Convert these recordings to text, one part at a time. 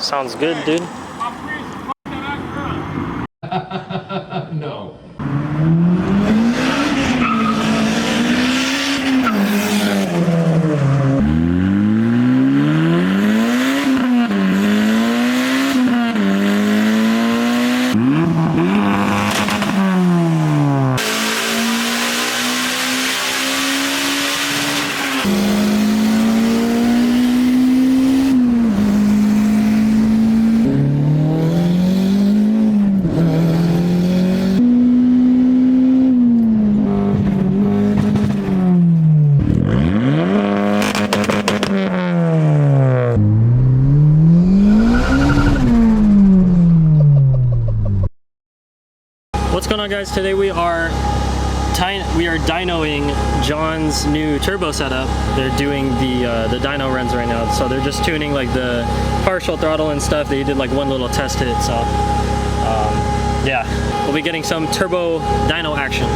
Sounds good, dude. No. What's going on, guys? Today we are dynoing John's new turbo setup. They're doing the dyno runs right now, so they're just tuning like the partial throttle and stuff. They did like one little test hit, so yeah, we'll be getting some turbo dyno action.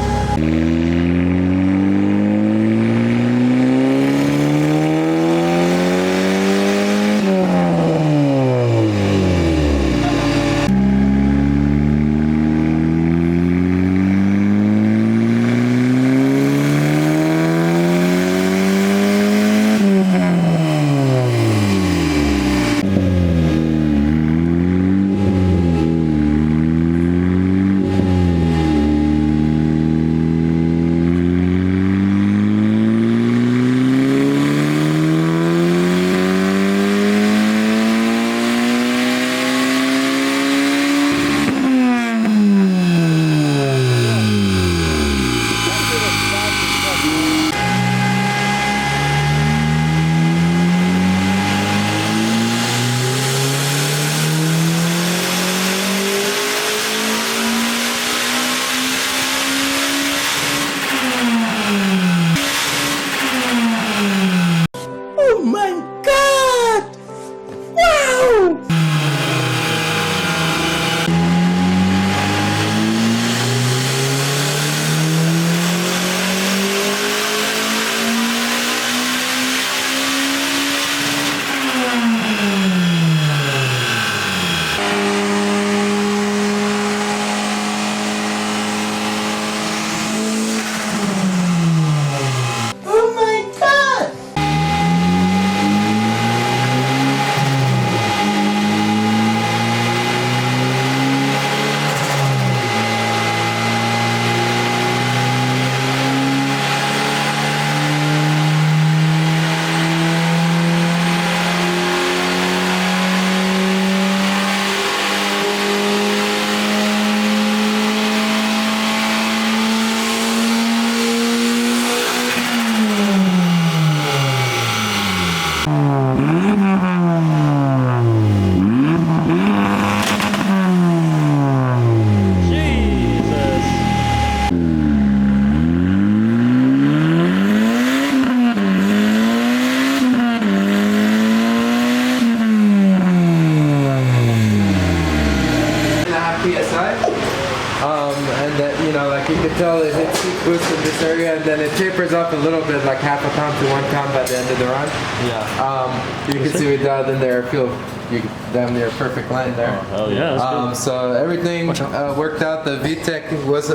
And that, you know, like you can tell it hits peak boost in this area, and then it tapers off a little bit, like half a pound to 1 pound by the end of the run. Yeah. You can see we dialed in there. Feel you damn near perfect line there. Oh, hell yeah. So everything worked out. The VTEC was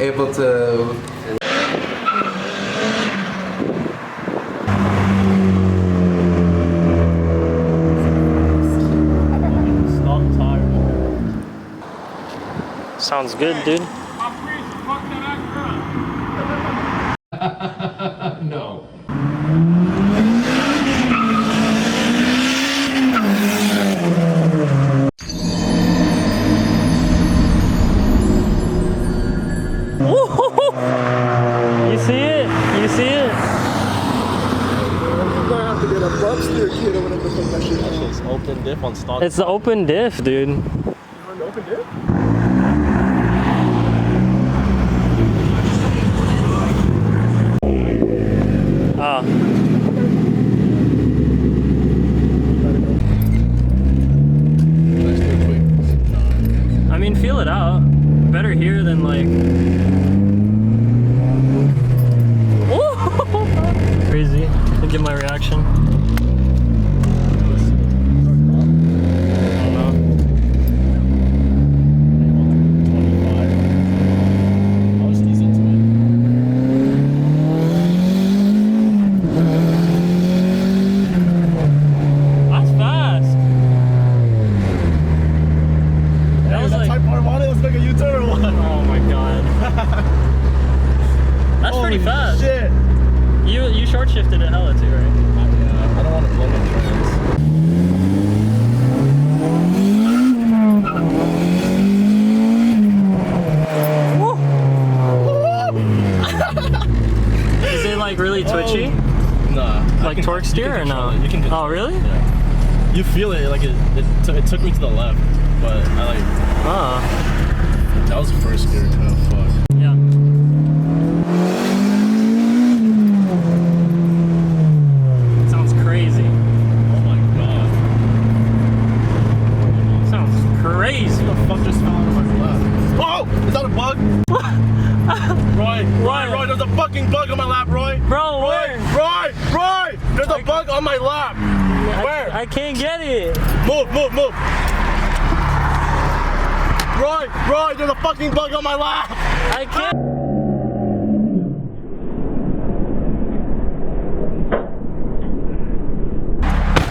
able to. Sounds good, dude. No. You see it? You see it? You're gonna have to get a bump steer kit or whatever the fuck that shit is. It's open diff on stock. It's the open diff, dude. You want the open diff? Oh. I mean, feel it out. Better here than like. Crazy. Give my reaction. torque steer or no? You can control oh, really? it. Yeah. You feel it, like it took me to the left, but I like. That was the first gear, kind of fuck. Yeah. It sounds crazy. Oh my god. It sounds crazy. What the fuck just fell out of my lap? Oh! Is that a bug? Roy, there's a fucking bug on my lap, Roy! Bro, where? Roy! There's a bug on my lap! Where? I can't get it. Move! Roy, there's a fucking bug on my lap! I can't.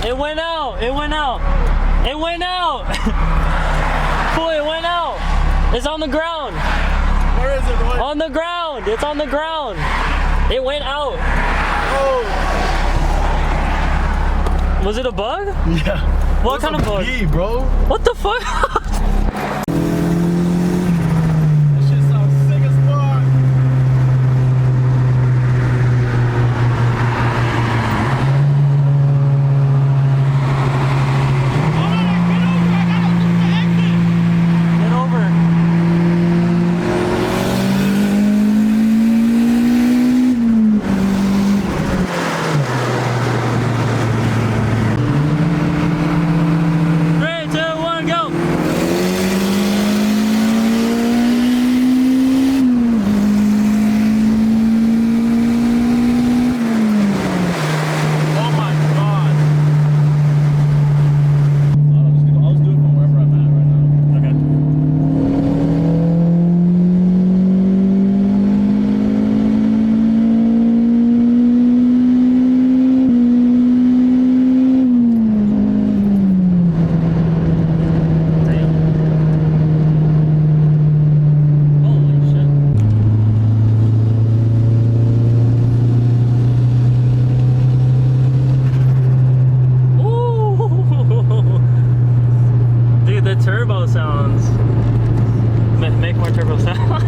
It went out. Boy, it went out. It's on the ground. Where is it, Roy? On the ground. It's on the ground. It went out. Oh! Was it a bug? Yeah. What kind of bug? Bee, bro. What the fuck? That shit sounds sick as fuck. Get over. Turbo sounds. Make more turbo sound.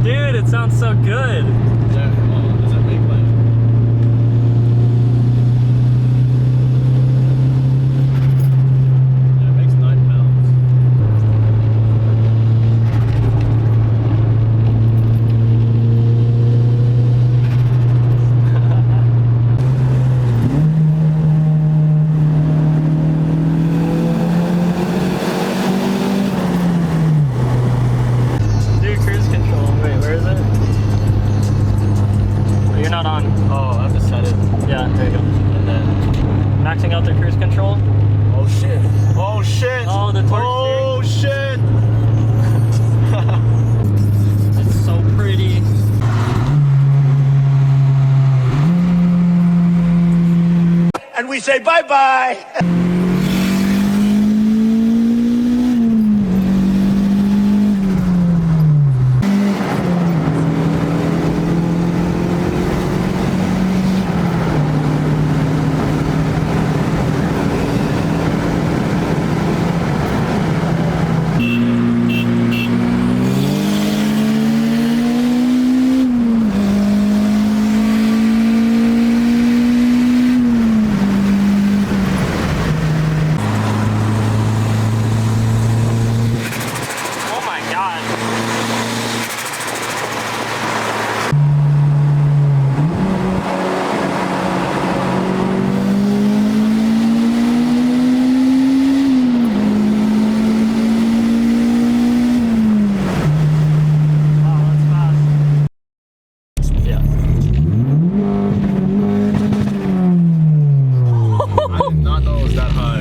Dude, it sounds so good. Yeah, does it make like... Yeah, it makes 9 pounds. Maxing out the cruise control. Oh shit. Oh shit. Oh, the torque Oh shit. It's so pretty. And we say bye-bye.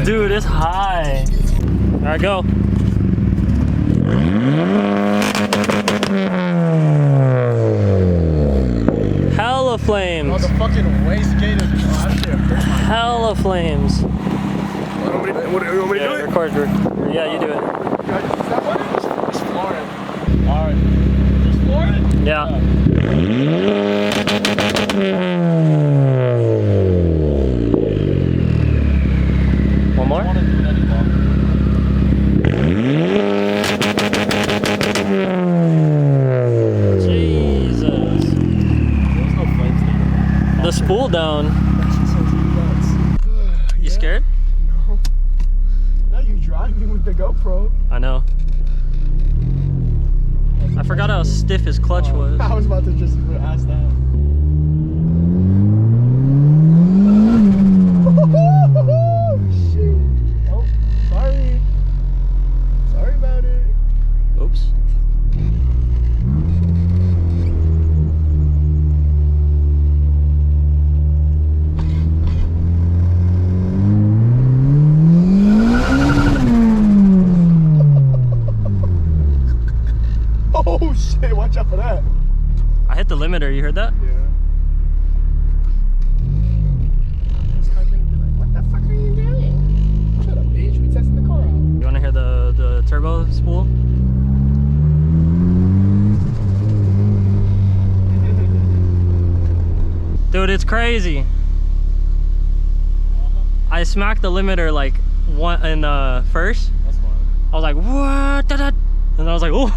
Dude, it's high. Alright, go. Hella flames. Oh, the fucking wastegate is Hella flames. What do you want me to do? Record. Yeah, you do it. Just floor it. Alright. Just floor it? Yeah. One more? I don't want to do it any longer. spool down. You scared? No. Now you driving with the GoPro. I know. I forgot how stiff his clutch was. I was about to just ask that. Shit. Oh, sorry. Sorry about it. Oops. Oh shit, watch out for that. I hit the limiter, you heard that? Yeah. This car's gonna be like, what the fuck are you doing? Shut up, bitch. We testing the car out. You wanna hear the turbo spool? Dude, it's crazy. I smacked the limiter like one in first. That's fine. I was like, what? Da-da. And I was like, oh.